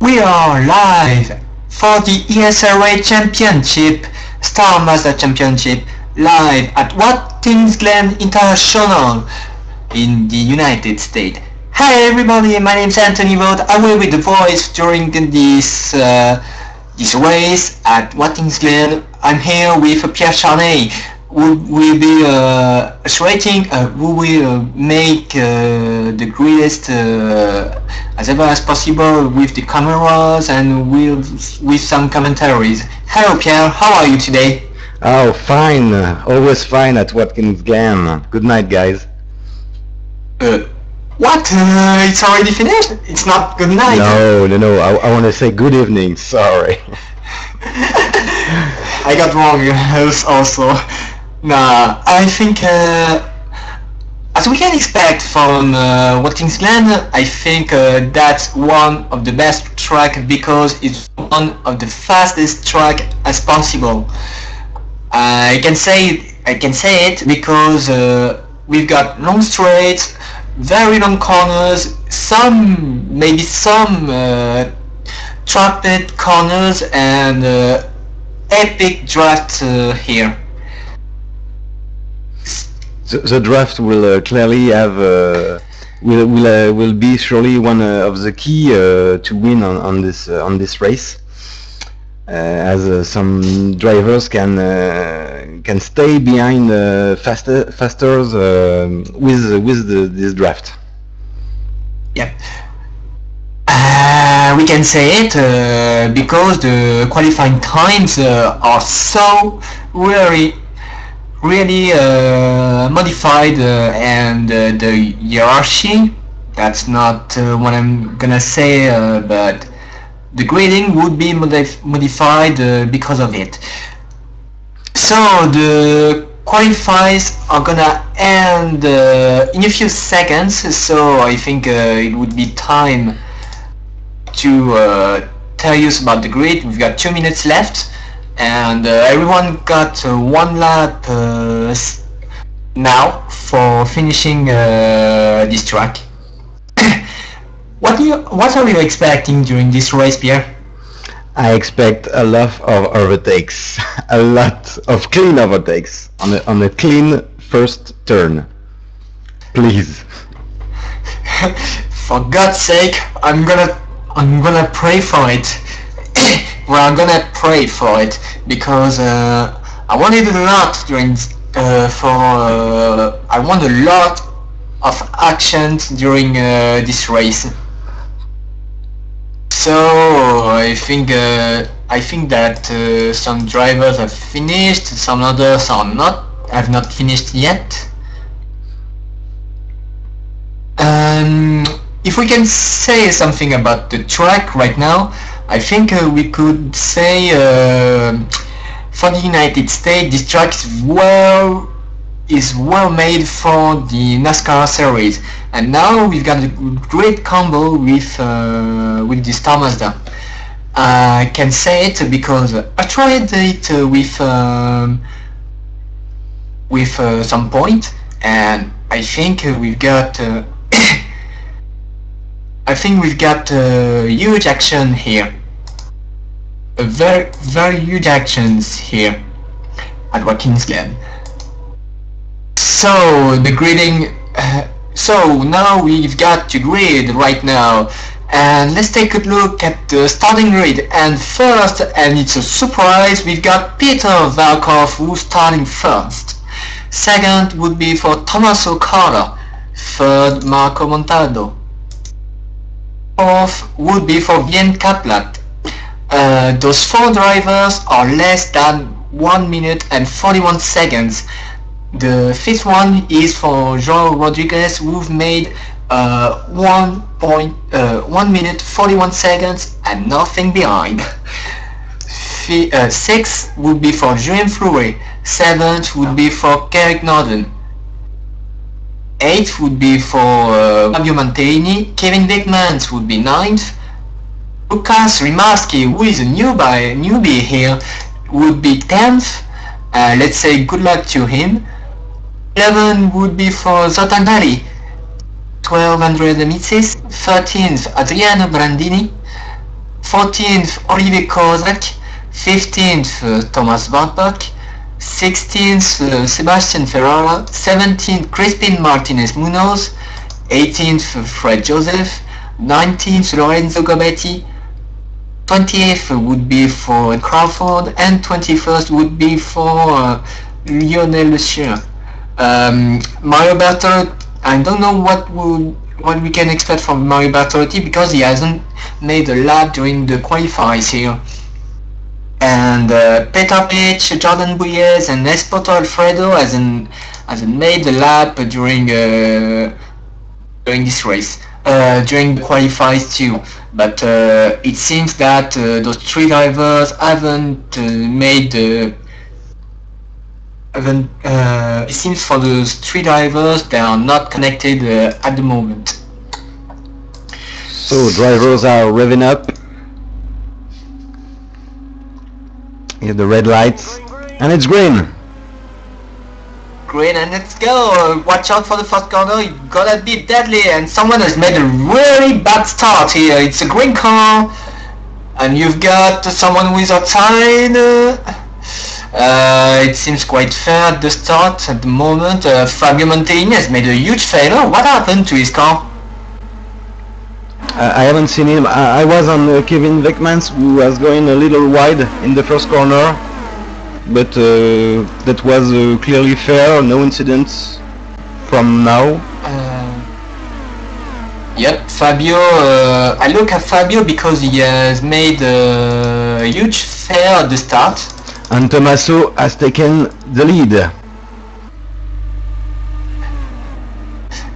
We are live for the ESRA Championship, Star Mazda Championship, live at Watkins, Glen International in the United States. Hi everybody, my name is Anthony Vogt. I will be the voice during this race at Watkins Glen. I'm here with Pierre Charnay, who will be who will make the greatest as ever as possible with the cameras and with some commentaries. Hello Pierre, how are you today? Oh, fine. Always fine at Watkins Glen. Good night, guys. What? It's already finished? It's not good night? No. I want to say good evening. Sorry. I got wrong also. Nah, I think as we can expect from Watkins Glen, I think that's one of the best track because it's one of the fastest track as possible. I can say it because we've got long straights, very long corners, maybe some trapped corners, and epic draft here. The draft will clearly have will be surely one of the key to win on this race, as some drivers can stay behind faster with this draft. Yep. We can say it because the qualifying times are so really modified, and the hierarchy, that's not what I'm gonna say, but the grading would be modified because of it. So the qualifiers are gonna end in a few seconds, so I think it would be time to tell you about the grid. We've got 2 minutes left, and everyone got 1 lap now for finishing this track. What are you expecting during this race, Pierre? I expect a lot of overtakes, a lot of clean overtakes on a clean first turn. Please. For God's sake, I'm gonna pray for it. Well, I'm gonna pray for it because I wanted a lot during I want a lot of actions during this race. So I think that some drivers have finished, some others have not finished yet. If we can say something about the track right now, I think we could say for the United States, this track is well made for the NASCAR series, and now we've got a great combo with the Star Mazda. I can say it because I tried it with some point, and I think we've got huge action here. A very huge actions here at Watkins Glen. So the grading, so now we've got to grid right now, and let's take a look at the starting grid. And first, and it's a surprise, we've got Peter Valkov who's starting first. Second would be for Tommaso Carter. Third, Marco Montaldo. Fourth would be for Glen Kaplat. Those 4 drivers are less than 1 minute and 41 seconds. The 5th one is for João Rodrigues, who've made 1 minute 41 seconds and nothing behind. 6th would be for Julien Fleury. 7th would be for Kerrick Norden. 8th would be for Fabio Mantegni. Kevin Beckmans would be 9th. Lukas Rimarsky, who is a newbie here, would be 10th. Let's say good luck to him. 11 would be for Zotanari. 12 Andrea De Mitzis. 13th Adriano Brandini. 14th Olivier Kozak, 15th Thomas Wartburg, 16th Sebastian Ferrara, 17th Crispin Martinez Munoz, 18th Fred Joseph, 19th Lorenzo Gobetti, 20th would be for Crawford, and 21st would be for Lionel Lecieur. Mario Bertolotti, I don't know what we can expect from Mario Bertolotti because he hasn't made a lap during the qualifiers here. And Petar Pitch, Jordan Buyez, and Espoto Alfredo hasn't made the lap during this race, during the qualifiers too. But it seems that those three drivers haven't made the. It seems for those three drivers they are not connected at the moment. So drivers are revving up. Here the red lights, and it's green. Green, and let's go. Watch out for the first corner. You gotta be deadly, and someone has made a really bad start here. It's a green car, and you've got someone who is outside. It seems quite fair at the start at the moment. Fabio Montini has made a huge failure. What happened to his car? I haven't seen him. I was on Kevin Beckmans, who was going a little wide in the first corner, but that was clearly fair, no incidents from now. Yep, Fabio, I look at Fabio because he has made a huge fair at the start. And Tommaso has taken the lead.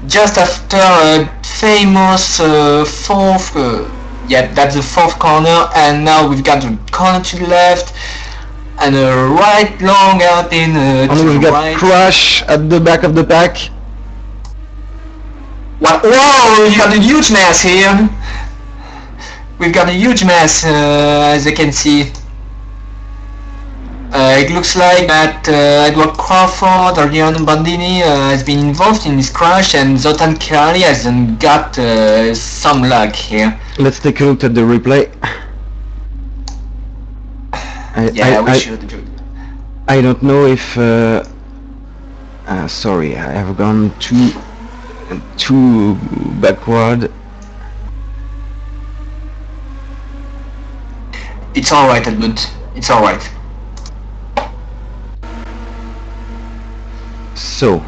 Just after a famous fourth, that's the fourth corner, and now we've got the corner to the left, and a right long hairpin and to we've the got right. Crash at the back of the pack. What? Whoa, you got a huge mess here. We've got a huge mess, as you can see. It looks like that Edward Crawford or Leon Bandini has been involved in this crash, and Zoltan Kirali hasn't got some luck here. Let's take a look at the replay. We should. I don't know if... sorry, I have gone too backward. It's alright, Edmund. It's alright. So,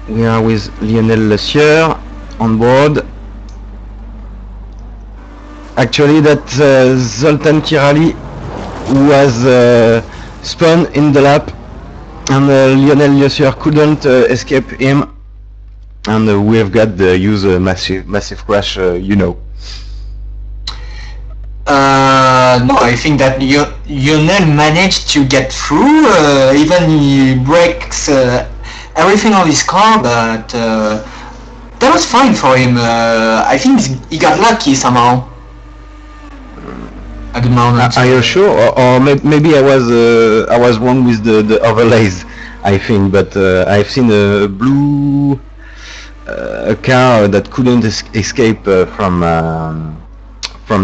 we are with Lionel Lecieur on board. Actually, that Zoltan Kirali was spun in the lap, and Lionel Lecieur couldn't escape him, and we've got the user massive crash, you know. No, I think that Lionel managed to get through, even he breaks everything on his car, but that was fine for him. I think he got lucky somehow at the moment. Are you sure? Or maybe I was wrong with the overlays, I think, but I've seen a blue a car that couldn't escape from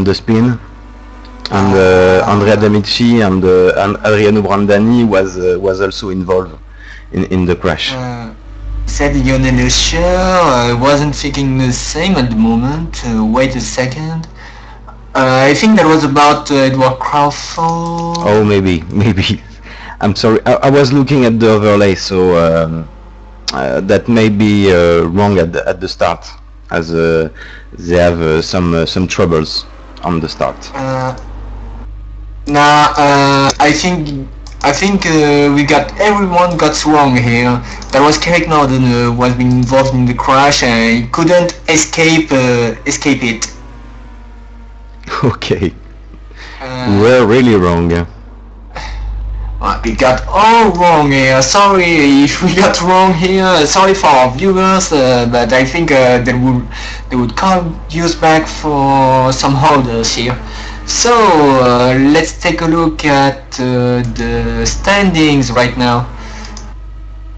the spin. And Andrea D'Amici and Adriano Brandani was also involved in the crash. Said Lionel Lecieur wasn't thinking the same at the moment. Wait a second. I think that was about Edward Crawford. Oh, maybe. I'm sorry. I was looking at the overlay, so that may be wrong at the start, as they have some troubles on the start. I think everyone got wrong here. That was Kerrick Norden was being involved in the crash and he couldn't escape it. Okay. We're really wrong. We got all wrong here. Sorry if we got wrong here. Sorry for our viewers, but I think they would call use back for some orders here. So let's take a look at the standings right now.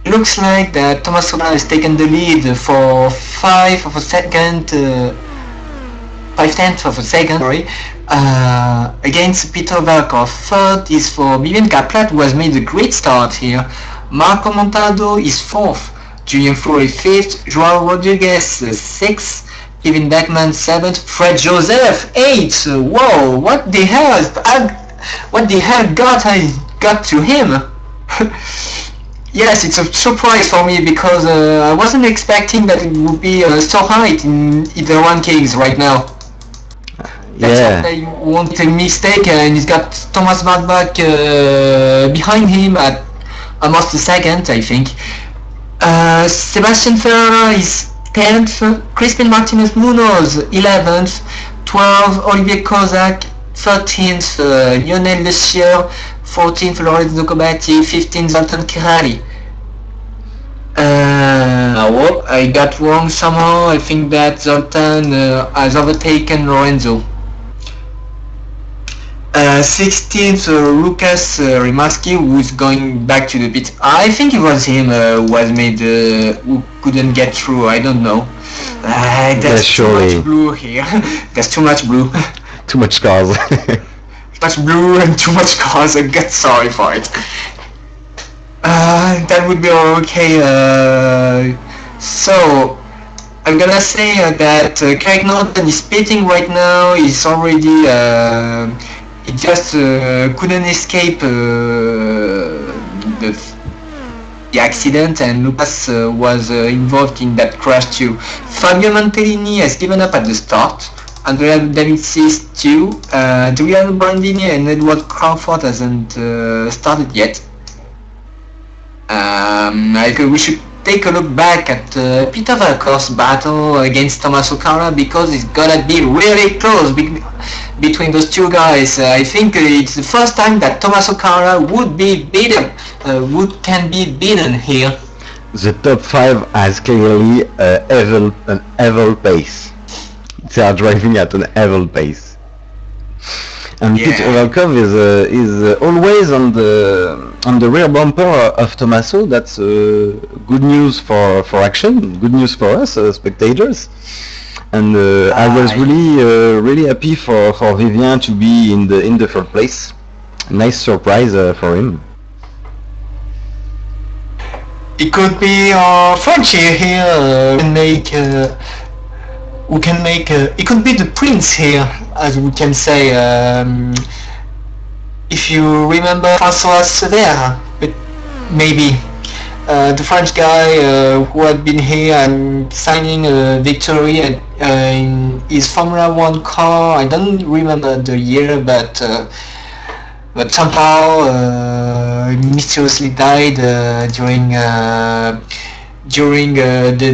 looks like that Thomas Sola has taken the lead for 5 of a second, 5/10 of a second, sorry, against Peter Valkov. Third is for Vivian Kaplat, who has made a great start here. Marco Montaldo is 4th, Julian Flory 5th, Joao Rodriguez 6th, Kevin Beckman 7th, Fred Joseph 8th. Whoa, what the hell got to him? Yes, it's a surprise for me because I wasn't expecting that it would be so high in the rankings right now. That's what I won't a mistake, and he's got Thomas Bach behind him at almost a second, I think. Sebastian Ferreira is 10th, Crispin Martinez Munoz 11th, 12th Olivier Kozak, 13th Lionel Lecieur, 14th Lorenzo Cobatti, 15th Zoltan Kirali. I got wrong somehow. I think that Zoltan has overtaken Lorenzo. 16th Lucas Rimaski, who's going back to the pit. I think it was him who was made who couldn't get through. I don't know. There's too much blue here. There's too much blue. Too much cars. Too much blue and too much cars. I get sorry for it. That would be okay. So I'm gonna say that Craig Norton is pitting right now. He's already he just couldn't escape the accident, and Lucas was involved in that crash too. Fabio Mantellini has given up at the start. Andrea Davids too. Giuliano Brandini and Edward Crawford hasn't started yet. We should take a look back at Peter Valkov's battle against Thomas O'Cara, because it's gonna be really close between those two guys. I think it's the first time that Thomas O'Cara would be beaten, can be beaten here. The top 5 has clearly an evil pace. They are driving at an evil pace. And Peter Valkov is always on the rear bumper of Tommaso. That's good news for action, good news for us spectators. And I was really happy for Vivien to be in the third place. Nice surprise for him. It could be Frenchie here who can make it could be the prince here, as we can say. If you remember François Sever, but maybe the French guy who had been here and signing a victory in his Formula 1 car. I don't remember the year, but somehow mysteriously died during the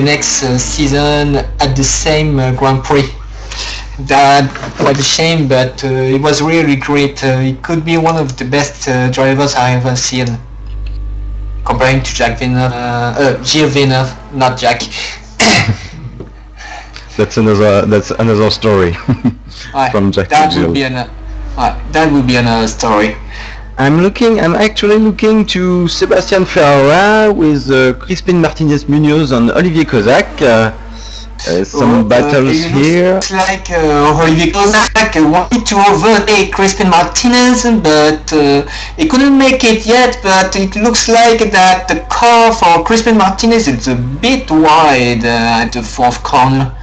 next season at the same Grand Prix. That was a shame, but it was really great. It could be one of the best drivers I ever seen, comparing to Gilles Villeneuve, not Jack. That's another story from Jack. That would be another story. I'm actually looking to Sebastian Ferreira with Crispin Martinez Munoz and Olivier Kozak. Some battles here. Looks like Olivier Kozak wanted to overtake Crispin Martinez, but he couldn't make it yet. But it looks like that the car for Crispin Martinez is a bit wide at the fourth corner.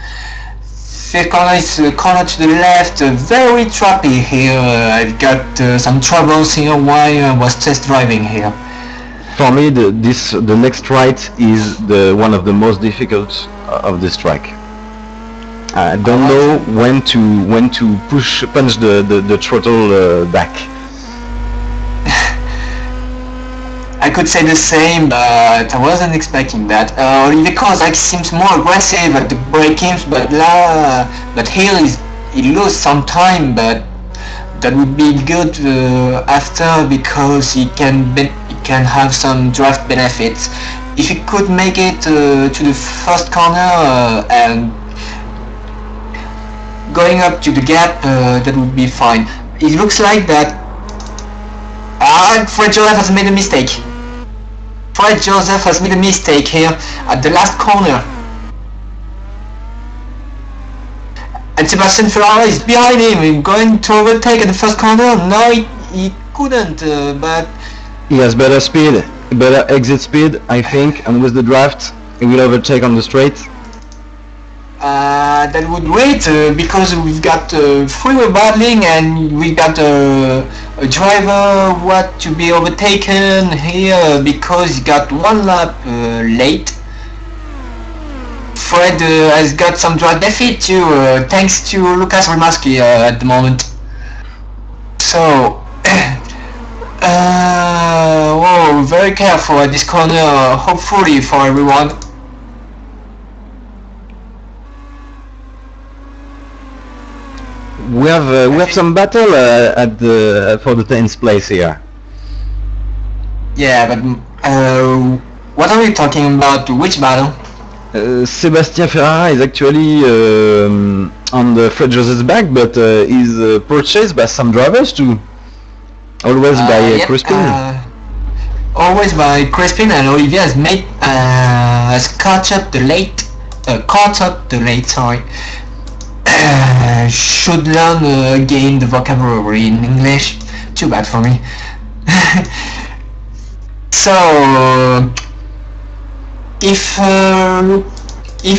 Fifth corner is the corner to the left, very trappy here. I've got some troubles here while I was test driving here. For me, the next right is one of the most difficult of this track. I don't know when to punch the throttle back. I could say the same, but I wasn't expecting that. Olivier Kozak seems more aggressive at the break-ins, but here he loses some time, but that would be good after, because he can have some draft benefits. If he could make it to the first corner and going up to the gap, that would be fine. It looks like that Fred Joseph has made a mistake. Fred Joseph has made a mistake here at the last corner. And Sebastian Ferrara is behind him, going to overtake at the first corner. No, he couldn't, but... He has better speed, better exit speed, I think, and with the draft, he will overtake on the straight. That would wait, because we've got freeway battling and we got a driver what to be overtaken here because he got one lap late. Fred has got some drag defeat too, thanks to Lucas Rimaski at the moment. So, whoa, very careful at this corner, hopefully for everyone. We have some battle at the for the 10th place here. Yeah, but what are we talking about? Which battle? Sebastian Ferrara is actually on the Fred Joseph's back, but is purchased by some drivers too. Always by yep, Crispin. Always by Crispin, and Olivier has made caught up the late. Sorry. Should learn again the vocabulary in English. Too bad for me. So, if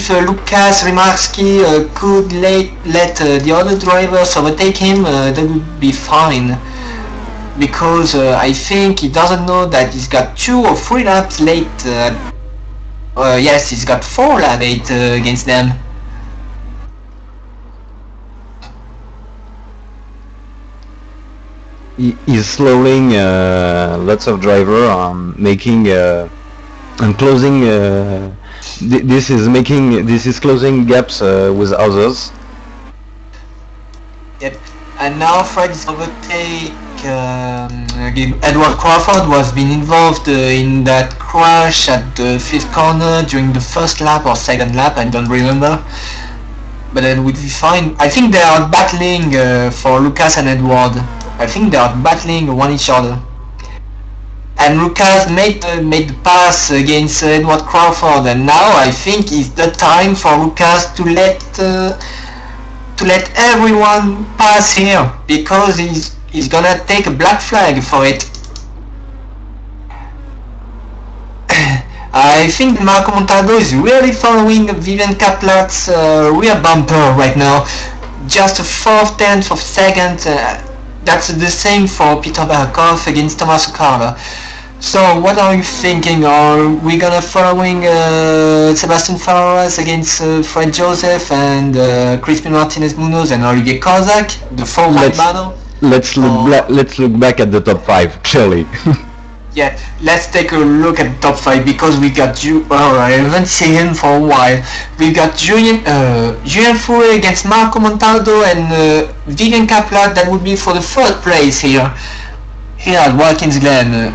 Lucas Rimaski could let the other drivers overtake him, that would be fine. Because I think he doesn't know that he's got 2 or 3 laps late. Yes, he's got 4 laps late against them. He's slowing lots of driver making and closing. This is closing gaps with others. Yep. And now Fred is overtake. Edward Crawford was been involved in that crash at the 5th corner during the first lap or 2nd lap. I don't remember. But that would be fine. I think they are battling for Lucas and Edward. I think they are battling one each other. And Lucas made the pass against Edward Crawford, and now I think it's the time for Lucas to let everyone pass here, because he's gonna take a black flag for it. I think Marco Montaldo is really following Vivian Kaplat's rear bumper right now. Just a 4/10 of a second. That's the same for Peter Barakov against Thomas Carver. So what are you thinking? Are we gonna following Sebastian Ferraras against Fred Joseph and Crispin Martinez Munoz and Olivier Kozak, the 4-man battle? Let's look back at the top 5, clearly. Yeah, let's take a look at the top 5, because we got I haven't seen him for a while. We got Julien Fouet against Marco Montaldo and Vivian Kaplat. That would be for the 3rd place here at Watkins Glen.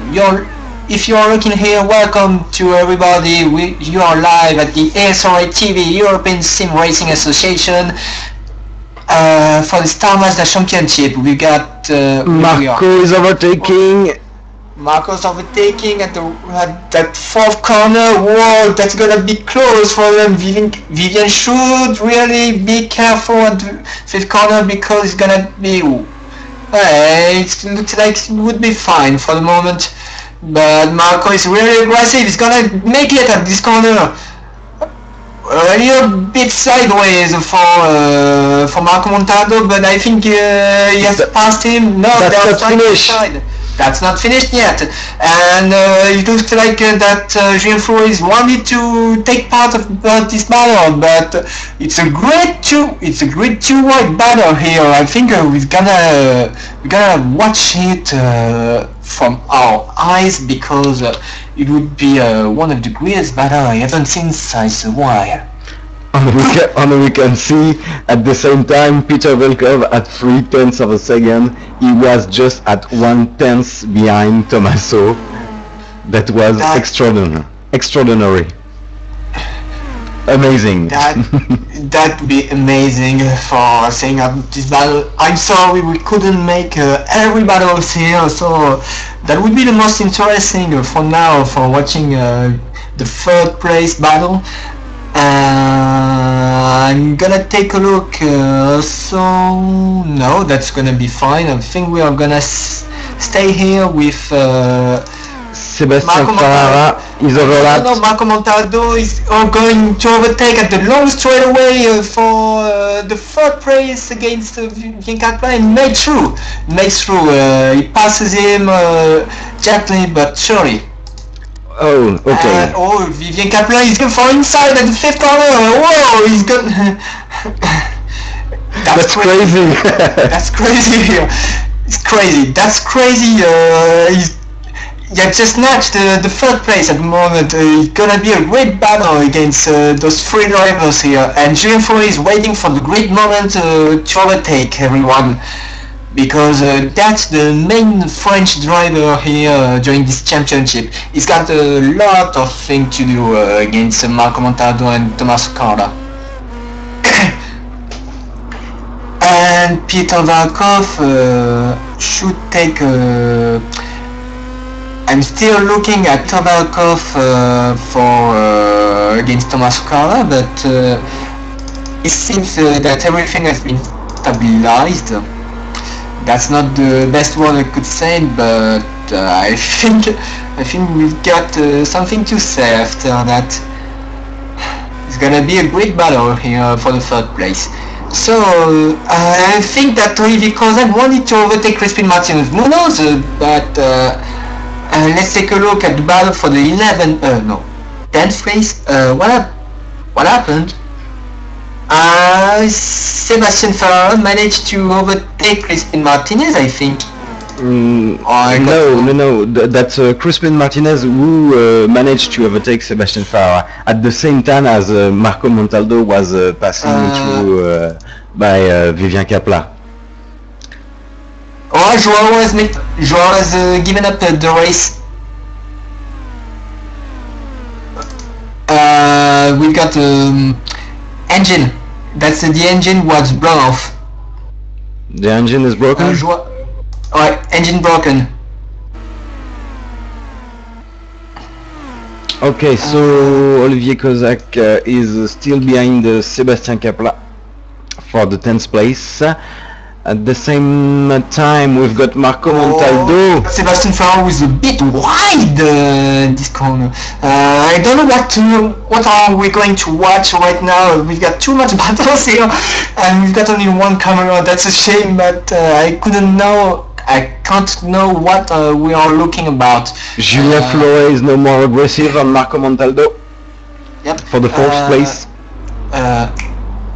If you are looking here, welcome to everybody. You are live at the ESRA TV, European Sim Racing Association, for the Star Mazda Championship. We got Marco is overtaking. Marco's overtaking at that 4th corner. Whoa, that's gonna be close for them. Vivian should really be careful at the 5th corner, because it's gonna be... it looks like it would be fine for the moment. But Marco is really aggressive. He's gonna make it at this corner. A little bit sideways for Marco Montaldo, but I think he has passed him. No, that's not finished. That's not finished yet, and it looks like that Julien Fouet wanted to take part of this battle, but it's a great two-wide battle here. I think we're gonna watch it from our eyes, because it would be one of the greatest battles I haven't seen since a while. And we can see at the same time Peter Velkov at 3/10 of a second. He was just at 1/10 behind Tommaso. That was extraordinary. amazing. That would be amazing for saying this battle. I'm sorry we couldn't make every battle here, so that would be the most interesting for now for watching the third place battle. I'm gonna take a look. So no, that's gonna be fine. I think we are gonna stay here with Sebastian Ferrara is overlapped. No, Marco Montaldo is going to overtake at the long straightaway for the third place against Vivian and made through. He passes him gently but surely. Oh, okay. Vivian Kaplan is going for inside at the fifth corner. Whoa, he's got. That's crazy. That's crazy. It's crazy. That's crazy. He's just snatched the third place at the moment. It's gonna be a great battle against those three drivers here. And Julien Fouret is waiting for the great moment to overtake everyone. Because that's the main French driver here during this championship. He's got a lot of things to do against Marco Montaldo and Thomas Carla. And Peter Varkov should take I'm still looking at Peter Varkov for against Thomas Carla, but it seems that everything has been stabilized. That's not the best word I could say, but I think we've got something to say after that. It's gonna be a great battle here for the third place. So I think that Olivier Kozak wanted to overtake Crispin Martinez. Who knows? But let's take a look at the battle for the 10th place. What happened? Sebastian Ferrara managed to overtake Crispin Martinez, I think. No. That's Crispin Martinez who managed to overtake Sebastian Ferrara at the same time as Marco Montaldo was passing through by Vivien Kapla. Joao has given up the race. We've got engine. That's the engine was blown off. The engine is broken? Engine broken. Okay, so Olivier Kozak is still behind Sebastian Kapla for the 10th place. At the same time, we've got Marco Montaldo. Sebastian Ferrara was a bit wide this corner. I don't know what are we going to watch right now. We've got too much battles here, and we've got only one camera. That's a shame, but I can't know what we are looking about. Julien Fouret is no more aggressive on Marco Montaldo. Yep. For the 4th place.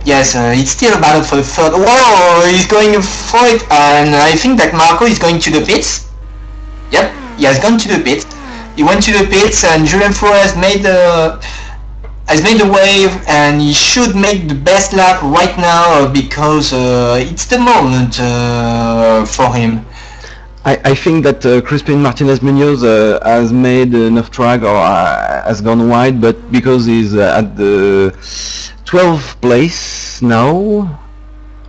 Yes, it's still a battle for the third. Whoa, he's going for it, and I think that Marco is going to the pits. Yep, he has gone to the pits. He went to the pits, and Julien Fouret has made the wave, and he should make the best lap right now because it's the moment for him. I think that Crispin Martinez Munoz has made enough track or has gone wide, but because he's at the 12th place now,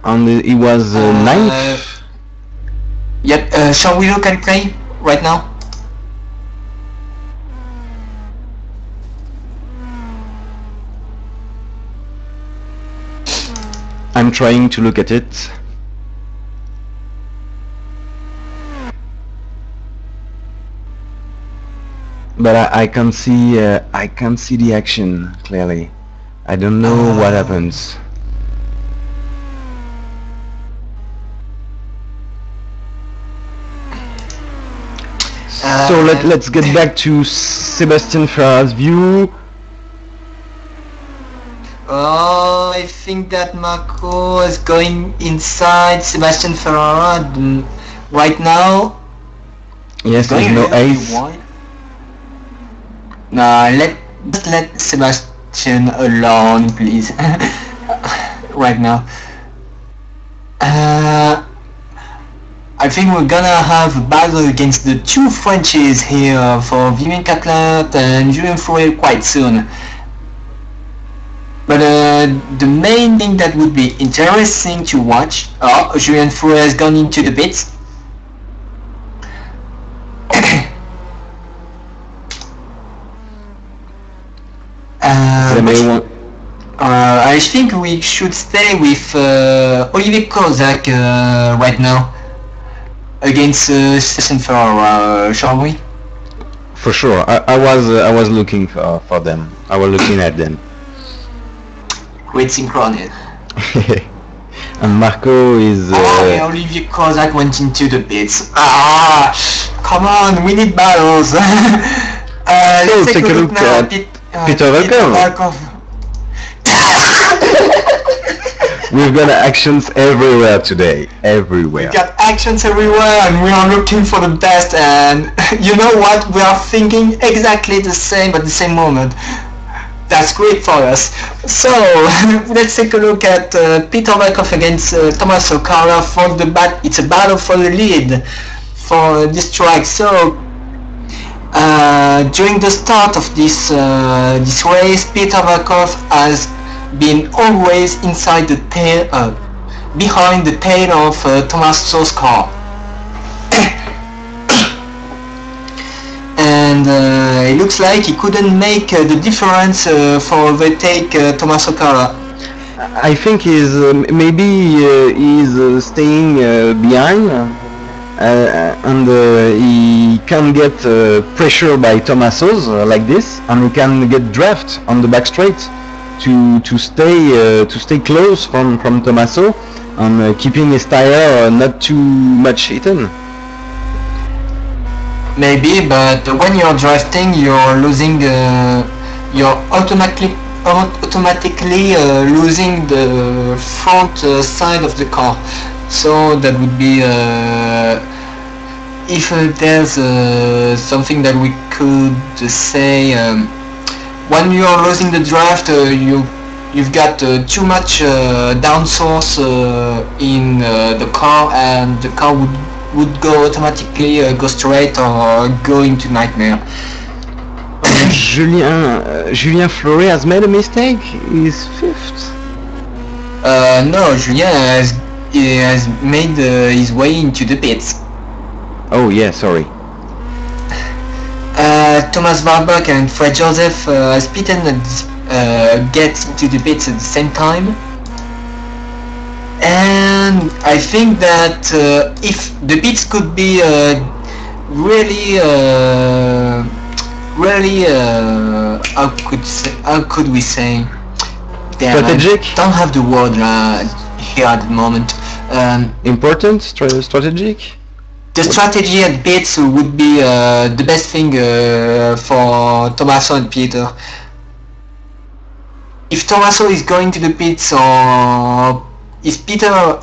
and he was 9th. Yep, shall we look at play right now? I'm trying to look at it. But I can't see the action clearly. I don't know what happens. So let's get back to Sebastian Ferrara's view. Oh, I think that Marco is going inside Sebastian Ferrara right now. Yes, there's no ace. No, just let Sebastian alone, please. Right now. I think we're gonna have a battle against the two Frenchies here for Vivien Caclin and Julien Fouret quite soon. But the main thing that would be interesting to watch, Julien Fouret has gone into the pits. I think we should stay with Olivier Kozak right now against Stefan Ferrara, shall we? For sure. I was looking for them. I was looking at them. Great synchronous. And Marco is... Olivier Kozak went into the pits. Come on, we need battles. Let's take a look now at Peter Valkov. We've got actions everywhere today. Everywhere. We got actions everywhere and we are looking for the best, and you know what? We are thinking exactly the same at the same moment. That's great for us. So let's take a look at Peter Valkov against Tommaso Carla for the it's a battle for the lead for this track. So during the start of this race, Peter Valkov has been always inside the tail, behind the tail of Tommaso's car. And it looks like he couldn't make the difference for overtake Tommaso Carla. I think he's staying behind, and he can get pressure by Tommaso's like this, and he can get draft on the back straight to stay close from Tommaso and keeping his tire not too much hidden. Maybe, but when you're drifting, you're losing. You're automatically losing the front side of the car. So that would be if there's something that we could say. When you're losing the draft, you've got too much down source in the car, and the car would go automatically go straight or go into nightmare. Julien Fleuret has made a mistake. He's fifth. No, Julien has made his way into the pits. Oh yeah, sorry. Thomas Warburg and Fred Joseph has beaten get into the pits at the same time. And I think that if the pits could be really how could we say? Strategic? I don't have the word here at the moment. Important? Strategic? The strategy at pits would be the best thing for Tommaso and Peter. If Tommaso is going to the pits, or if Peter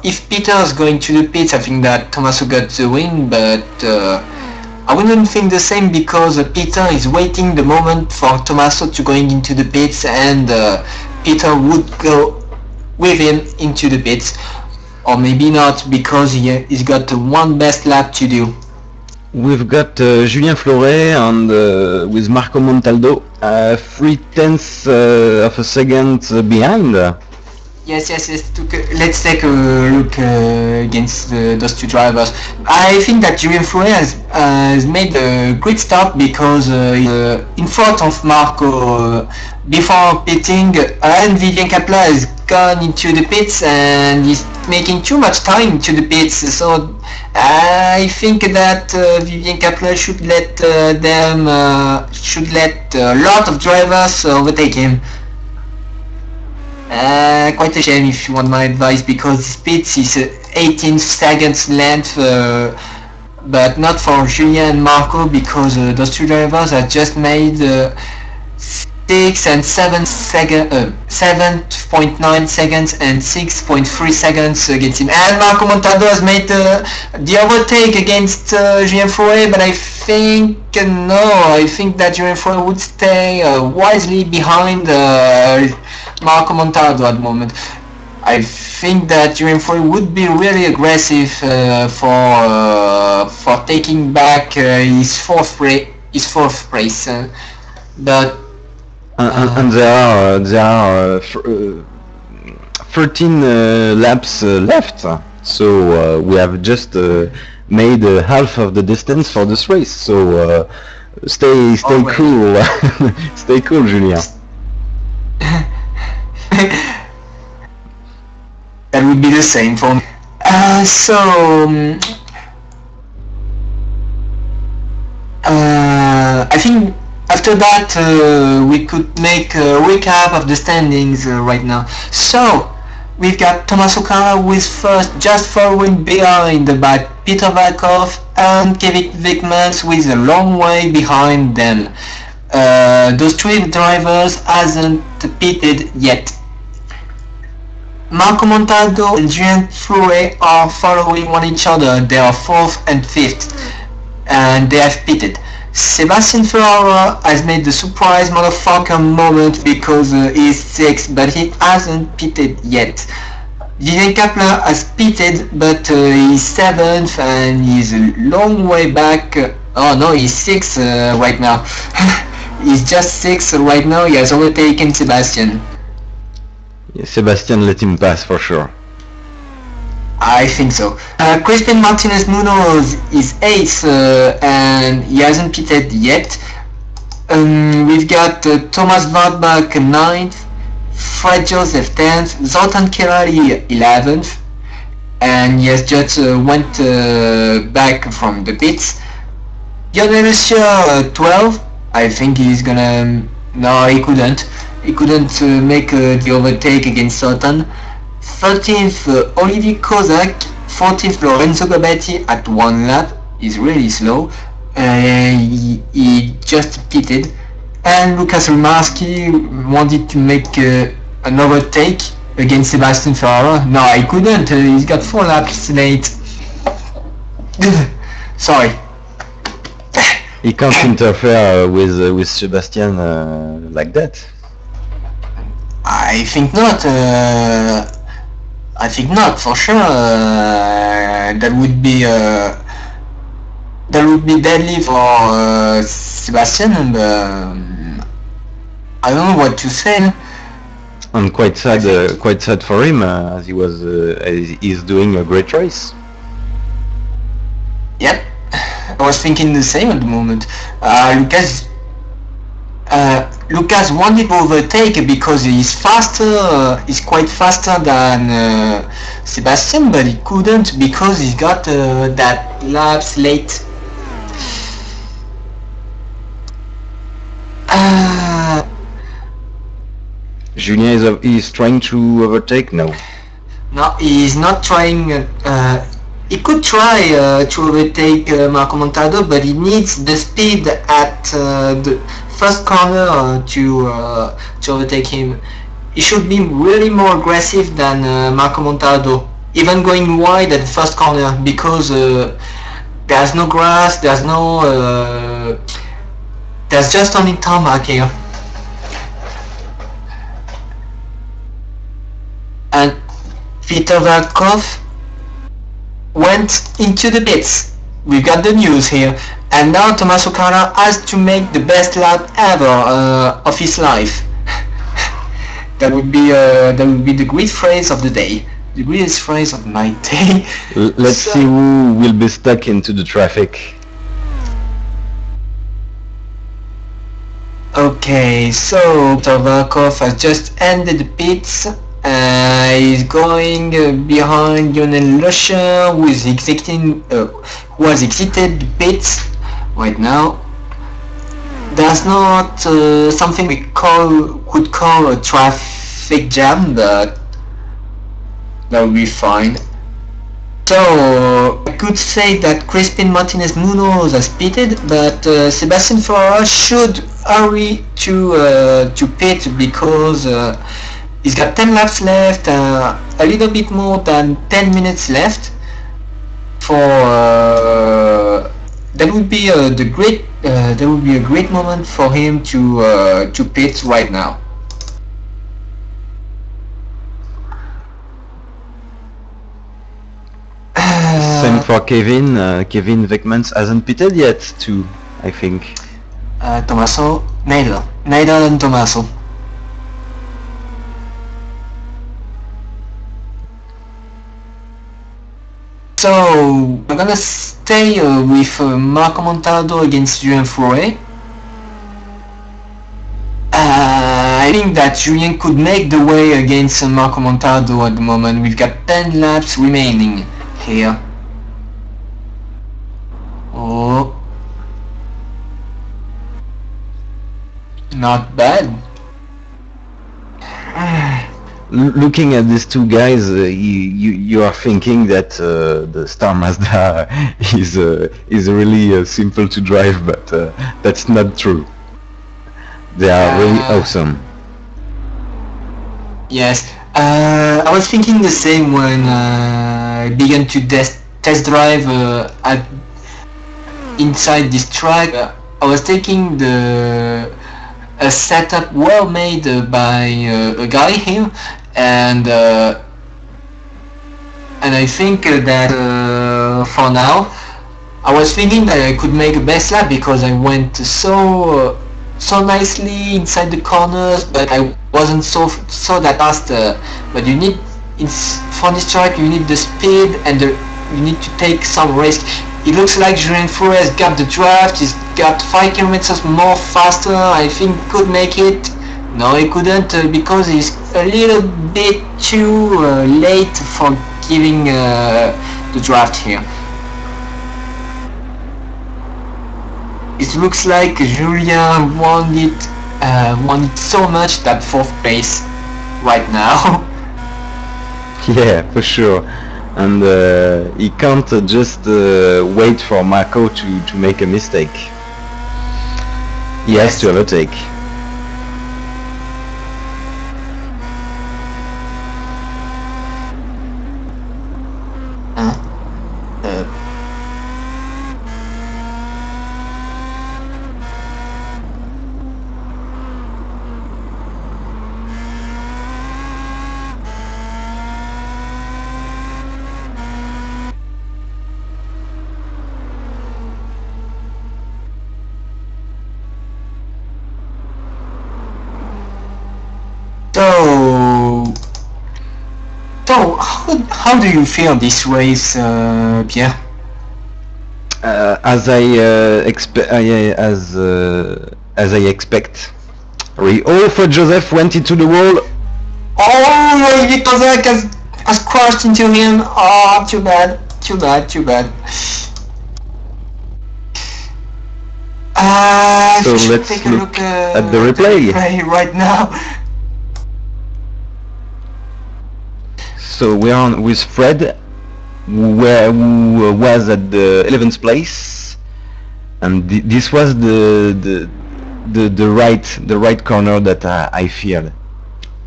is going to the pits, I think that Tommaso got the win, but I wouldn't think the same, because Peter is waiting the moment for Tommaso to going into the pits, and Peter would go with him into the pits. Or maybe not, because he's got one best lap to do. We've got Julien Fleuret and with Marco Montaldo 0.3 of a second behind. Yes. Let's take a look against those two drivers. I think that Julien Fleuret has made a great start, because he's in front of Marco before pitting, and Vivien Capla has gone into the pits and he's making too much time to the pits. So I think that Vivien Capla should let a lot of drivers overtake him. Quite a shame, if you want my advice, because this pits is 18 seconds length, but not for Julien and Marco, because those two drivers have just made 6 and 7.9 seconds and 6.3 seconds against him. And Marco Montaldo has made the overtake against Julien Fleuret, but I think I think that Julien Fleuret would stay wisely behind Marco Montaldo at the moment. I think that Julien Fleuret would be really aggressive for taking back his fourth place, but And there are 13 laps left, so we have just made half of the distance for this race. So stay cool, stay cool, Julien. That would be the same for me. I think after that we could make a recap of the standings right now. So we've got Thomas O'Cara who is first, just following behind by Peter Valkov and Kevin Vickmans, who is a long way behind them. Those three drivers hasn't pitted yet. Marco Montaldo and Julien Flouret are following one each other. They are 4th and 5th, and they have pitted. Sebastian Ferrara has made the surprise motherfucker moment because he's 6th, but he hasn't pitted yet. Didier Kapler has pitted, but he's 7th and he's a long way back. Oh no, he's 6th right now. He's just 6th right now. He has overtaken Sebastian. Yeah, Sebastian let him pass for sure. I think so. Crispin Martinez Munoz is 8th and he hasn't pitted yet. We've got Thomas Wartbach 9th, Fred Joseph 10th, Zoltan Kerali 11th, and he has just went back from the pits. Lionel Lucier 12th. I think he's gonna... No, he couldn't. He couldn't make the overtake against Zoltan. 13th Olivier Kozak, 14th Lorenzo Gabetti at 1 lap. He's really slow. He just pitted. And Lucas Rimarski wanted to make an overtake against Sebastian Ferrara. No, he couldn't. He's got 4 laps late. Sorry. He can't interfere with Sebastian like that. I think not. I think not, for sure. That would be deadly for Sebastian, and I don't know what to say. And quite sad for him, as he's doing a great race. Yep, I was thinking the same at the moment. Lucas wanted to overtake because he's faster, he's quite faster than Sebastian, but he couldn't because he's got that laps late. Julien is trying to overtake now. No, he's not trying. He could try to overtake Marco Montaldo, but he needs the speed at the first corner to overtake him. He should be really more aggressive than Marco Montaldo, even going wide at the first corner, because there's no grass, there's just only tarmac here. And Peter Valkov went into the pits. We've got the news here, and now Thomas O'Cara has to make the best lap ever of his life. That would be the great phrase of the day, the greatest phrase of my day. Let's see who will be stuck into the traffic. Okay, so Peter Valkov has just ended the pits. He's going behind Lionel Lusher, who has exited the pits right now. There's not something we could call a traffic jam, but that will be fine. So I could say that Crispin Martinez Munoz has pitted, but Sebastian Ferrara should hurry to pit because he's got 10 laps left, a little bit more than 10 minutes left. For that would be a great moment for him to pit right now. Same for Kevin. Kevin Vickmans hasn't pitted yet too, I think. Tommaso, neither than Tommaso. So I'm gonna stay with Marco Montaldo against Julien Fouret. I think that Julien could make the way against Marco Montaldo at the moment. We've got 10 laps remaining here. Oh, not bad. Looking at these two guys, you are thinking that the Star Mazda is really simple to drive, but that's not true. They are really awesome. Yes, I was thinking the same when I began to test drive inside this track. I was taking a setup well made by a guy here, and I think that for now I was thinking that I could make a best lap because I went so nicely inside the corners, but I wasn't so that fast. But you need for this track you need the speed and you need to take some risk. It looks like Julien Fouret has got the draft. He's got 5 kilometers more faster. I think he could make it. No, he couldn't because he's a little bit too late for giving the draft here. It looks like Julien won it so much that 4th place right now. Yeah, for sure. And he can't just wait for Marco to make a mistake. He has to overtake. So how do you feel this race, Pierre? As I expect, for Joseph went into the wall. Oh, Victor has crashed into him. Oh, too bad. So let's take a look at the replay right now. So we're on with Fred, who was at the 11th place, and this was the right corner that I feared.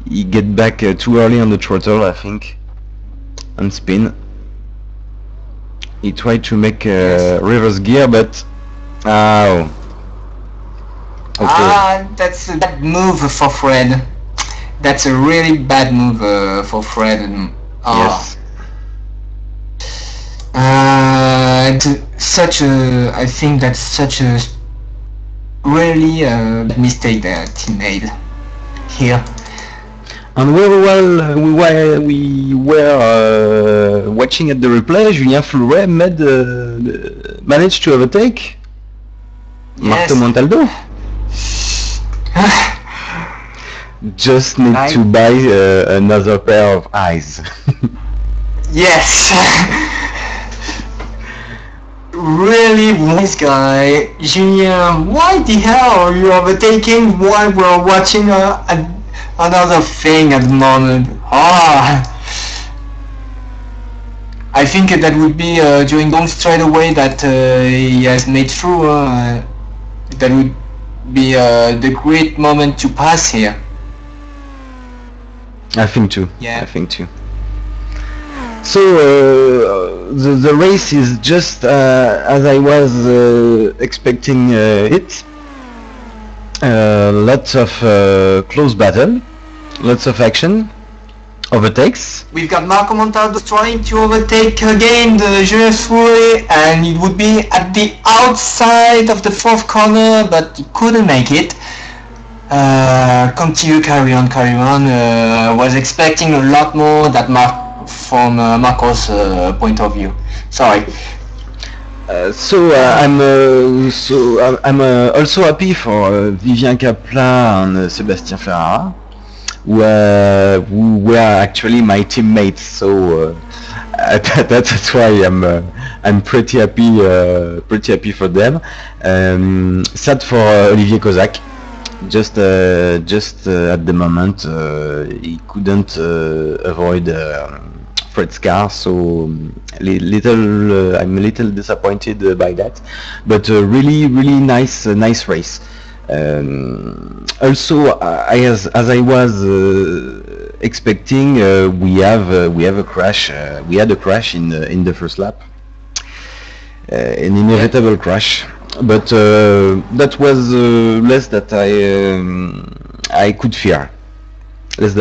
He get back too early on the throttle, I think, and spin. He tried to make reverse gear, but okay. That's a bad move for Fred. That's a really bad move for Fred. Yes. I think that's such a really bad mistake that he made here. And we were watching at the replay. Julien Fouret managed to overtake Marco Montaldo. Just need to buy another pair of eyes. Yes. Really nice guy. Julien, why the hell are you overtaking while we're watching another thing at the moment? I think that would be during the straight away that he has made through. That would be the great moment to pass here. I think too. Yeah. I think too. So the race is just as I was expecting it. Lots of close battle, lots of action, overtakes. We've got Marco Montaldo trying to overtake again the Julien Fouret, and it would be at the outside of the 4th corner, but he couldn't make it. Continue, carry on. Was expecting a lot more from Marco's point of view. Sorry. I'm also happy for Vivien Capelin and Sébastien Ferrara, who were actually my teammates. So that's why I'm pretty happy for them. Sad for Olivier Kozak. Just at the moment he couldn't avoid Fred's car, so I'm a little disappointed by that, but really nice race. Also, as I was expecting, we had a crash in the first lap, an inevitable crash, but that was less that I could fear. Pierre,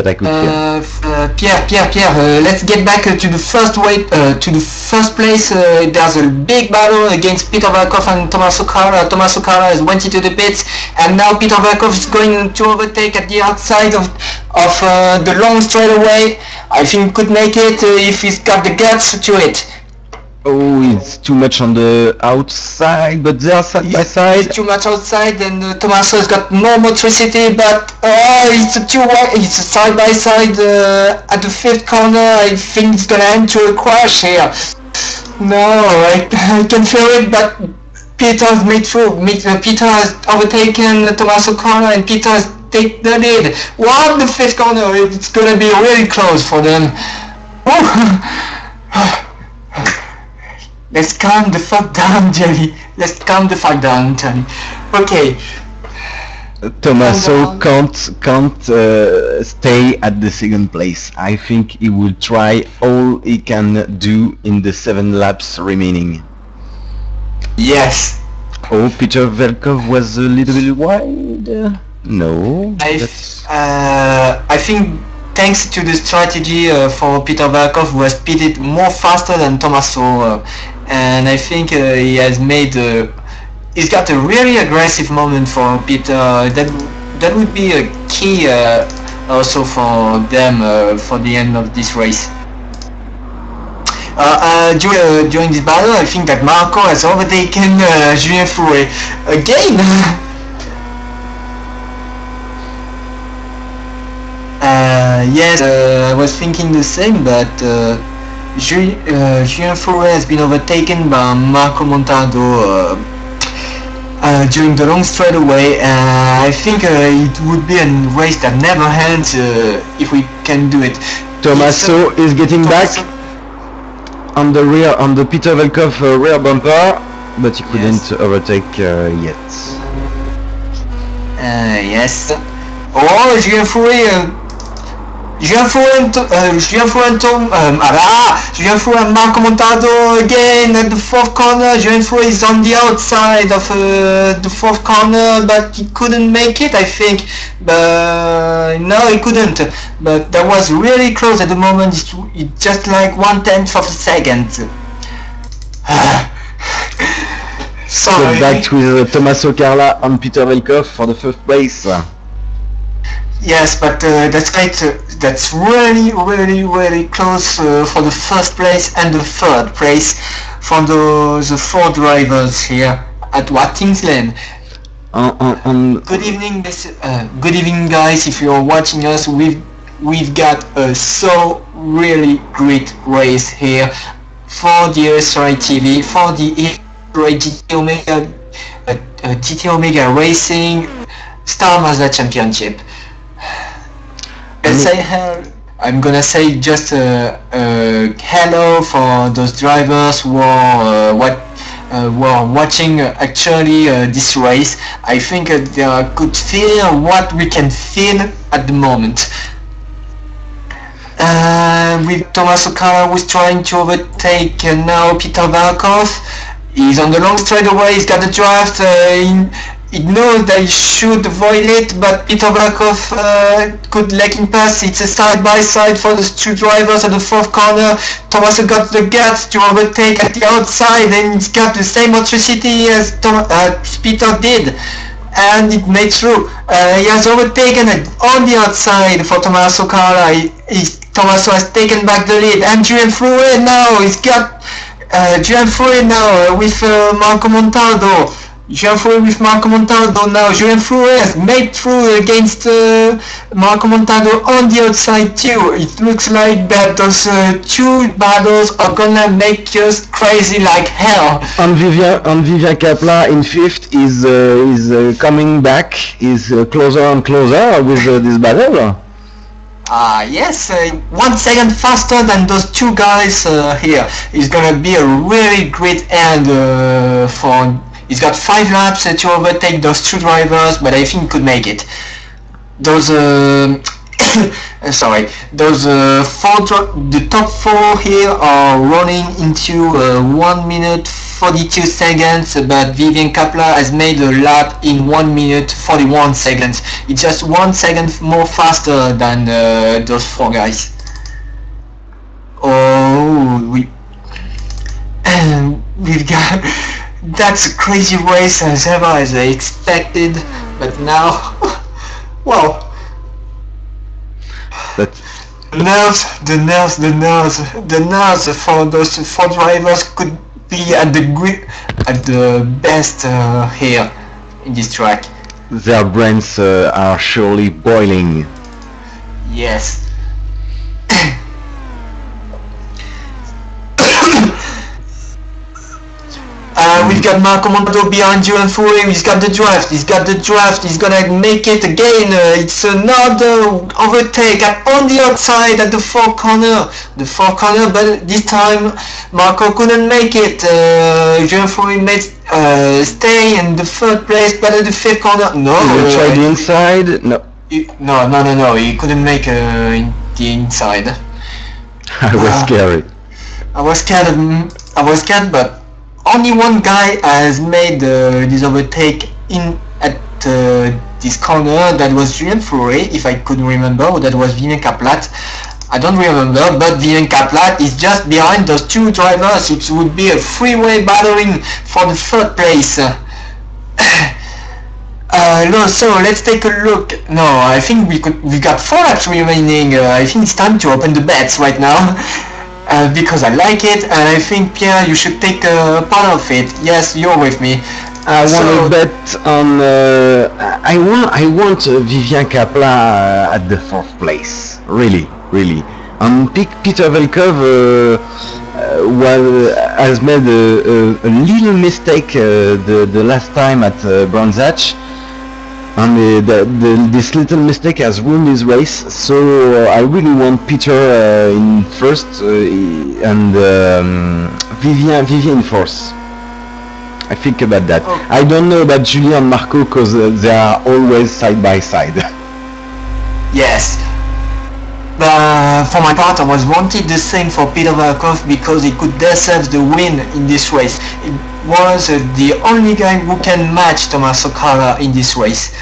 let's get back to the first place. There's a big battle against Peter Valkov and Tommaso Carra. Tommaso Carra has went into the pits, and now Peter Valkov is going to overtake at the outside of the long straightaway. I think he could make it if he's got the guts to it. Oh, it's too much on the outside, but they're side by side. It's too much outside, and Tommaso has got more motricity, but it's a side by side at the fifth corner. I think it's gonna end to a crash here. No, I can feel it, but Peter has made through. Peter has overtaken Tommaso Carra, and Peter has taken the lead. What, the fifth corner? It's gonna be really close for them. Let's calm the fuck down, Jerry. Let's calm the fuck down, Johnny. Okay. Tommaso can't stay at the second place. I think he will try all he can do in the 7 laps remaining. Yes. Oh, Peter Valkov was a little bit wide. No. I think thanks to the strategy for Peter Valkov, who has pitted more faster than Tommaso, and I think he has made he's got a really aggressive moment for Peter. That would be a key also for them for the end of this race. During this battle, I think that Marco has overtaken Julien Fouret again. Yes, I was thinking the same, but Julien Fouret has been overtaken by Marco Montado during the long straightaway. I think it would be a race that never ends if we can do it. Tommaso is getting back on the Peter Valkov rear bumper, but he couldn't overtake yet. Yes. Oh, Julien Fouret and Marco Montado again at the fourth corner. Julien Fouret is on the outside of the fourth corner, but he couldn't make it, I think. But no, he couldn't. But that was really close at the moment. It's just like 1/10 of a second. Sorry. Back with Tommaso Carra and Peter Valkov for the first place. Yes, but that's right. That's really close for the first place and the third place for the 4 drivers here at Watkins, Glen. Good evening, good evening, guys. If you're watching us, we've got a really great race here for the ESRA TV, for the ESRA GT Omega Racing Star Mazda Championship. I'm gonna say just hello for those drivers who are watching actually this race. I think they could feel what we can feel at the moment. With Tommaso Carra, who's trying to overtake now Peter Valkov. He's on the long straightaway, he's got the draft. He knows that he should avoid it, but Peter Valkov could let him pass. It's a side-by-side for the 2 drivers at the fourth corner. Tommaso got the guts to overtake at the outside, and he's got the same motricity as Peter did, and it made through. He has overtaken on the outside for Tommaso Carra. Tommaso has taken back the lead, and Julien Fouret now he's got Julian Fouet now with Marco Montaldo. Julian Fouet with Marco Montaldo now. Julian Fouet has made through against Marco Montaldo on the outside too. It looks like that those two battles are gonna make us crazy like hell. And Vivian Kapla in fifth is coming back, is closer and closer with this battle. Yes, 1 second faster than those two guys here. It's gonna be a really great end for. He's got 5 laps to overtake those two drivers, but I think he could make it. Those sorry, those the top 4 here are running into 1 minute 42 seconds, but Vivian Kapla has made a lap in 1 minute 41 seconds. It's just 1 second more faster than those 4 guys. Oh, we've got. That's a crazy race as ever as I expected, but now, well, but the nerves for those 4 drivers could be at the best here in this track. Their brains are surely boiling. Yes. We've got Marco Montaldo behind Julian Fouet. He's got the draft. He's gonna make it again. It's another overtake on the outside at the 4 corner. But this time Marco couldn't make it. Julian Fouet made stay in the 3rd place, but at the 5th corner, no. He tried the inside. No. He couldn't make the inside. I was scared. I was scared, but only one guy has made this overtake in at this corner. That was Julian Fouet, if I could remember, or that was Vivian Kaplat. I don't remember, but Vivian Kaplat is just behind those 2 drivers. It would be a freeway battling for the 3rd place. No, so let's take a look. No, I think we got 4 laps remaining. I think it's time to open the bets right now. Because I like it, and I think, Pierre, you should take a part of it. Yes, you're with me. I want to bet on. I want Vivian Kapla at the 4th place. Really. And Peter Velkov has made a little mistake the last time at Brands Hatch. And this little mistake has ruined his race, so I really want Peter in 1st and Vivian in 4th. I think about that. Okay. I don't know about Julie and Marco because they are always side by side. Yes. For my part, I was wanted the same for Peter Velkov because he could deserve the win in this race. It was the only guy who can match Tommaso Cala in this race.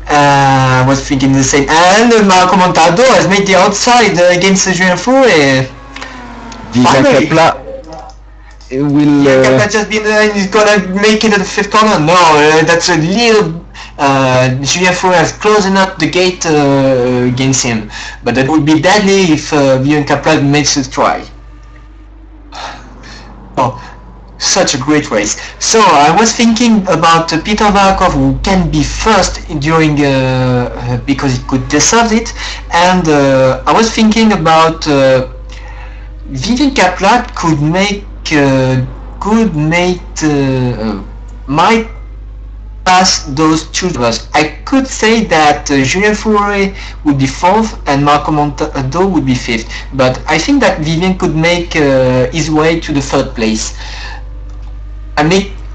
I was thinking the same. And Marco Montaldo has made the outside against Julian Fouet. Vivian Kapla will... Kapla just been he's gonna make it at the 5th corner. No, that's a little... Julian Fouet has closing up the gate against him, but that would be deadly if Vivian Kapla makes a try. Oh, such a great race. So I was thinking about Peter Velkov, who can be 1st during because he could deserve it, and I was thinking about Vivian Kapla might pass those 2 drivers. I could say that Julian Fouet would be 4th and Marco Montaldo would be 5th, but I think that Vivian could make his way to the 3rd place.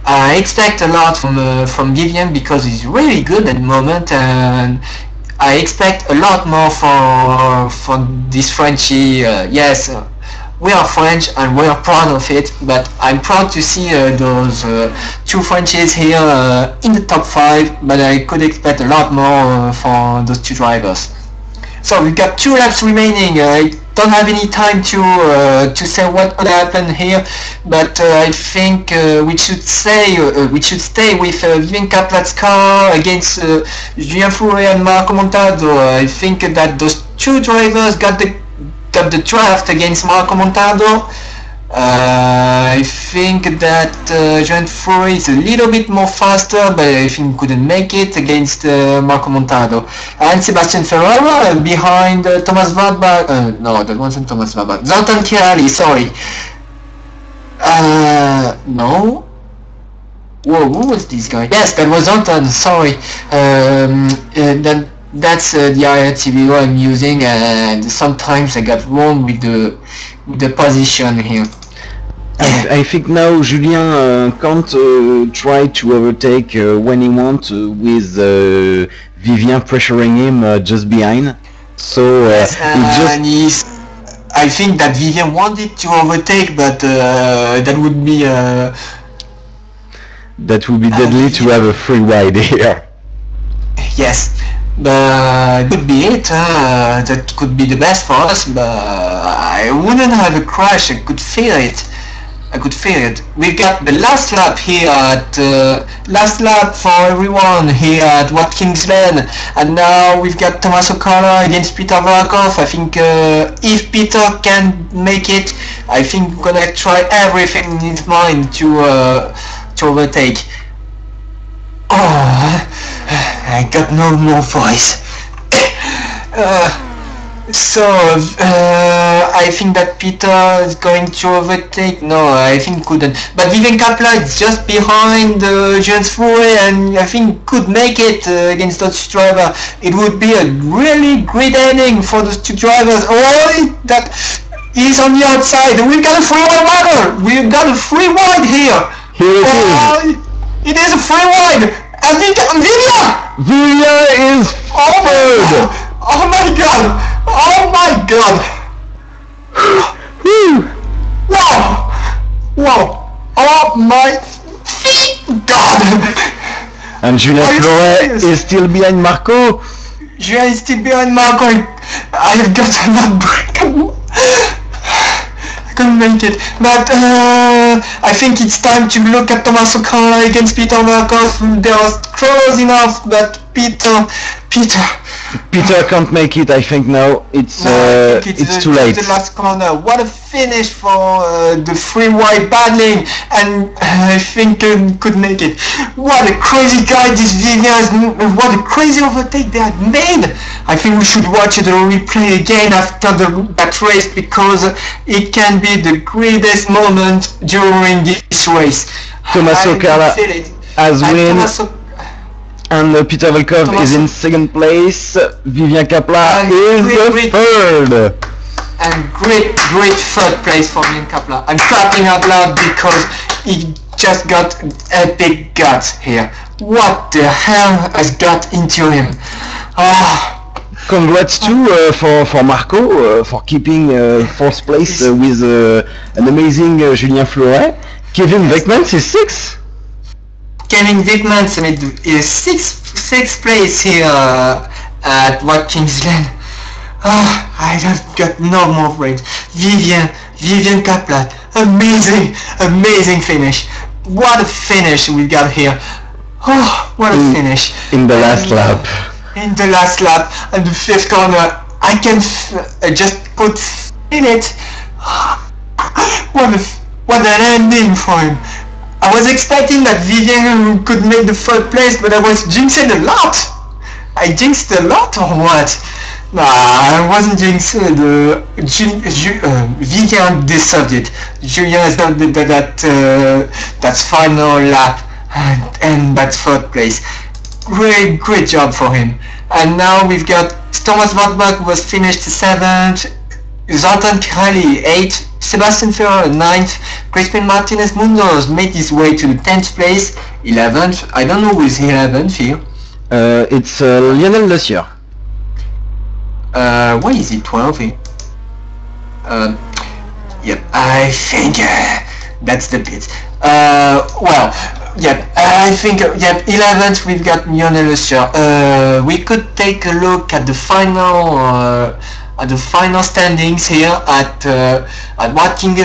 I expect a lot from Vivian because he's really good at the moment, and I expect a lot more for this Frenchie. Yes, we are French and we are proud of it, but I'm proud to see those 2 Frenchies here in the top 5, but I could expect a lot more for those 2 drivers. So we've got 2 laps remaining. I don't have any time to say what would happen here, but I think we should stay with Vivian Kaplat's car against Julian Fouet and Marco Montaldo. I think that those 2 drivers got the draft against Marco Montaldo, I think that Giant Fury is a little bit more faster, but I think couldn't make it against Marco Montado. And Sebastian Ferrara behind Thomas Wartburg. No, that wasn't Thomas Wartburg. Zoltan Kirali, sorry. No. Whoa, who was this guy? Yes, that was Zoltan, sorry. That's the IRTVO I'm using, and sometimes I got wrong with the position here. I think now Julien can't try to overtake when he wants with Vivien pressuring him just behind. So yes, I think that Vivien wanted to overtake, but that would be deadly to have a free wide here. Yes, but could be it. That could be the best for us, but I wouldn't have a crash. I could feel it. We've got the last lap here at last lap for everyone here at Watkins Glen, and now we've got Thomas O'Connor against Peter Varkov. I think if Peter can make it, I think we're gonna try everything in his mind to overtake. Oh, I got no more voice. I think that Peter is going to overtake. No, I think couldn't. But Vivien Kapla is just behind Jens Fouet, and I think could make it against those two drivers. It would be a really great ending for those two drivers. Oh, that is on the outside. We've got a free wide runner. We've got a free wide here. Here it is. It is a free wide. I think Vivien is forward. Oh my god! Oh my god! Wow! Wow! Oh my god! And Julien Fleuret is still behind Marco. Julien is still behind Marco. I have got a lot break. I couldn't make it, but I think it's time to look at Thomas O'Connor against Peter Markov. They are close enough, but Peter can't make it. I think now it's too late. The last corner. What a finish for the free wide battling, and I think could make it. What a crazy guy this Vivien is. What a crazy overtake they had made. I think we should watch the replay again after that race, because it can be the greatest moment during this race. Thomas O'Connor has win. And Peter Volkov is in second place. Vivien Kapla is third. And great third place for Vivien Kapla. I'm clapping out loud because he just got epic guts here. What the hell has got into him? Congrats too for Marco for keeping fourth place with an amazing Julien Fleuret. Kevin Beckmans is sixth. Kevin Wickmans is sixth place here at Watkins Glen. I just got no more words. Vivien Kaplan, amazing finish. What a finish we got here. Oh, what a finish. In the last lap. In the last lap, and the fifth corner, I can just put in it. What an ending for him. I was expecting that Vivien could make the third place, but I was jinxing a lot. I jinxed a lot or what? Nah, I wasn't jinxing. Vivien deserved it. Julien has done that final lap and that third place. Great job for him. And now we've got Thomas Wartburg, who was finished 7th. Zoltan Kirali 8th, Sebastian Ferrer 9th, Crispin Martinez Munoz made his way to the 10th place, 11th. I don't know who is 11th here. It's Lionel Lessieur. Why is he 12 here? Yep, I think that's the bit. I think 11th we've got Lionel Lessieur. We could take a look at the final standings here at Watkins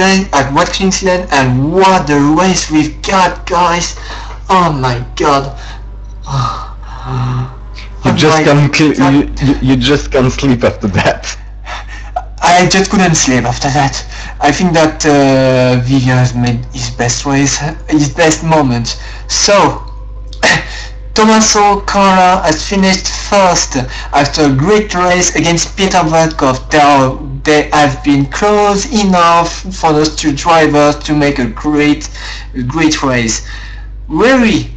Glen, and what a race we've got, guys! Oh my god! You just can't sleep after that. I just couldn't sleep after that. I think that Vivian has made his best race, his best moment. So, Tommaso Corra has finished first after a great race against Peter Vatkov. They have been close enough for those two drivers to make a great race. Really,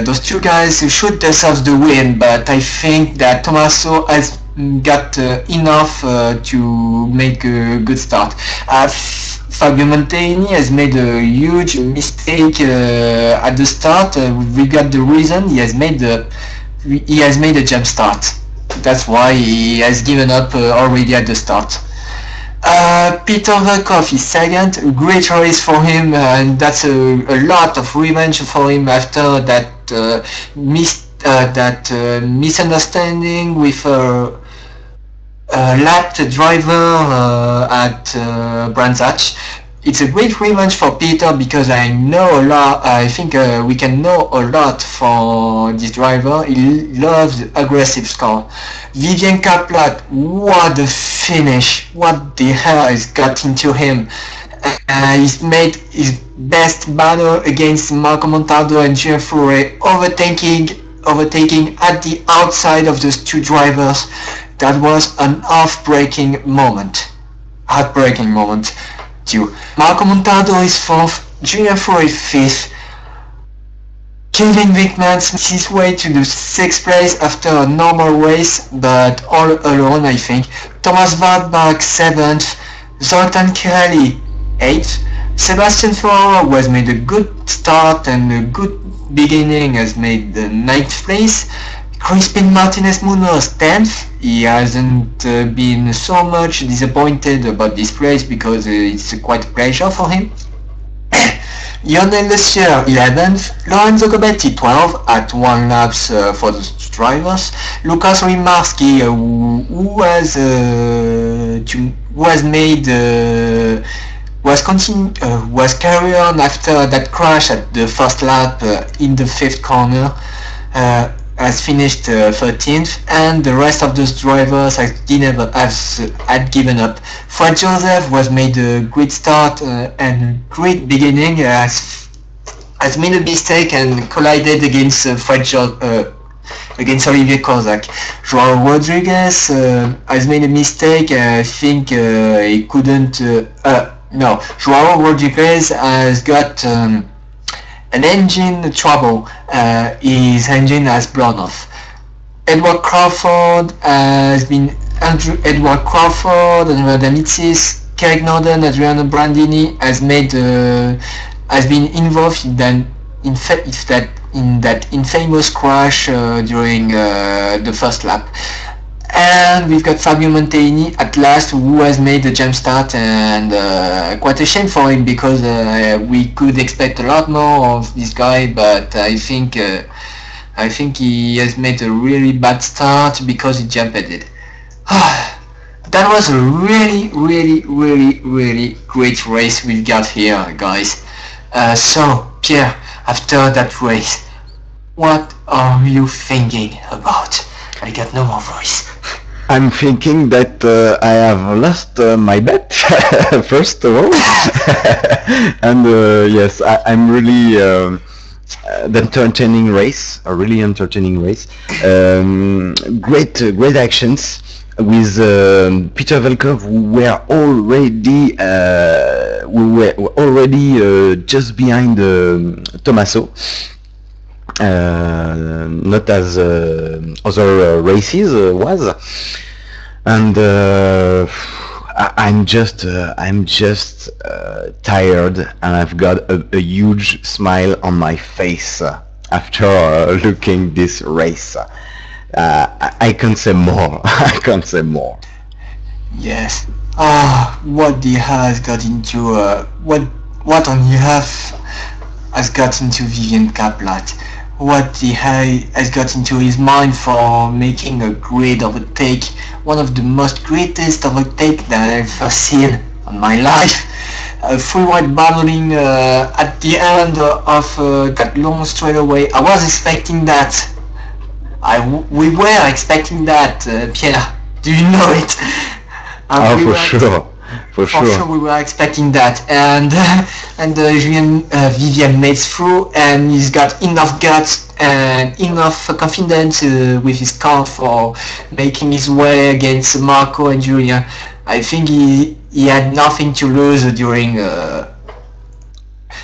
those two guys shoot themselves the win, but I think that Tommaso has got enough to make a good start. Fabio Montaigne has made a huge mistake at the start. We got the reason. He has made a jump start. That's why he has given up already at the start. Peter Vatkov is second. Great race for him, and that's a lot of revenge for him after that misunderstanding with lapped driver at Brands Hatch. It's a great revenge for Peter because I know a lot. I think we can know a lot for this driver. He loves aggressive score. Vivian Kaplat, what a finish! What the hell has got into him? He's made his best battle against Marco Montaldo and Gio Fury, overtaking at the outside of those two drivers. That was an heartbreaking moment too. Marco Montaldo is 4th, Junior Fury 5th. Kevin Wickman sneaks his way to the 6th place after a normal race, but all alone I think. Thomas Wartbach 7th, Zoltan Kirelli 8th. Sebastian Ferraro was made a good start and a good beginning, has made the 9th place. Crispin Martinez Munoz 10th. He hasn't been so much disappointed about this place because it's quite a pleasure for him. Lionel Lessieur 11th, Lorenzo Gobetti 12th at 1 laps for the drivers. Lukas Rimarski was carried on after that crash at the first lap in the 5th corner. Has finished 13th, and the rest of those drivers had given up. Fred Joseph was made a great start and great beginning, has made a mistake and collided against against Olivier Kozak. Joao Rodriguez has made a mistake. I think he couldn't. No, Joao Rodriguez has got an engine trouble. His engine has blown off. Edward Crawford, Andrew Daniel Mitsis, Craig Norden, Adriano Brandini has been involved in that infamous crash during the first lap. And we've got Fabio Montaigne at last, who has made the jump start, and quite a shame for him because we could expect a lot more of this guy, but I think he has made a really bad start because he jumped at it. That was a really great race we've got here, guys. So Pierre, after that race, what are you thinking about? I got no more voice. I'm thinking that I have lost my bet, first of all. And yes, I'm really entertaining race, a really entertaining race. Great actions with Peter Velkov, who were already just behind Tommaso. Not as other races was, and I'm just tired, and I've got a huge smile on my face after looking this race. I can't say more. I can't say more. Yes. What the hell has got into what on earth has got into Vivian Kaplat? What the hell has got into his mind for making a great overtake, one of the most greatest overtake that I've ever seen in my life. Full wide battling at the end of that long straightaway. I was expecting that. We were expecting that, Pierre. Do you know it? Oh, We for were sure, for for sure sure. we were expecting that, and Vivian made through, and he's got enough guts and enough confidence with his car for making his way against Marco and Julia. I think he had nothing to lose during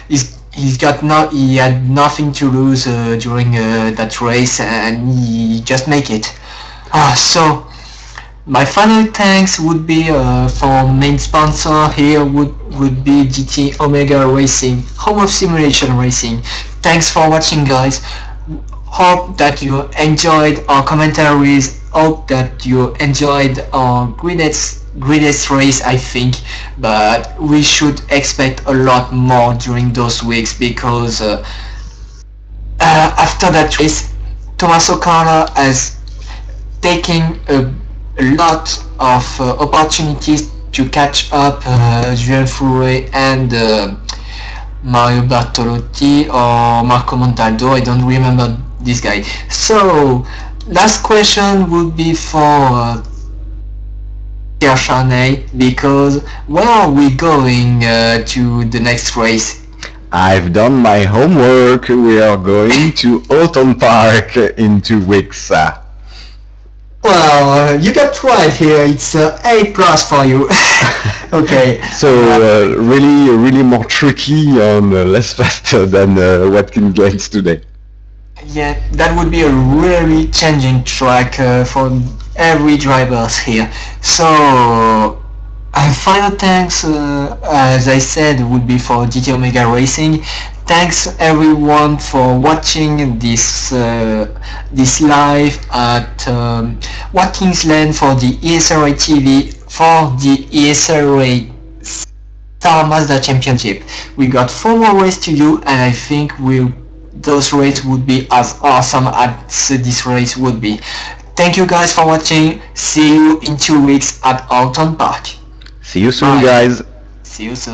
he had nothing to lose during that race, and he just make it. So my final thanks would be for main sponsor here would be GT Omega Racing, home of simulation racing. Thanks for watching, guys. Hope that you enjoyed our commentaries. Hope that you enjoyed our greatest race, I think. But we should expect a lot more during those weeks, because after that race, Tommaso Carla has taken a lot of opportunities to catch up Julian Fouret and Mario Bartolotti or Marco Montaldo. I don't remember this guy. So last question would be for Pierre Charnay, because where are we going to the next race? I've done my homework. We are going to Autumn Park in 2 weeks. Well, you got right here. It's A plus for you. Okay. So really more tricky and less faster than Watkins Glens today. Yeah, that would be a really changing track for every drivers here. So, final thanks, as I said, would be for GT Omega Racing. Thanks everyone for watching this this live at Watkins Glen for the ESRA TV for the ESRA Star Mazda Championship. We got 4 more races to do, and I think those races would be as awesome as this race would be. Thank you guys for watching. See you in 2 weeks at Autumn Park. See you soon, Bye. guys. See you soon.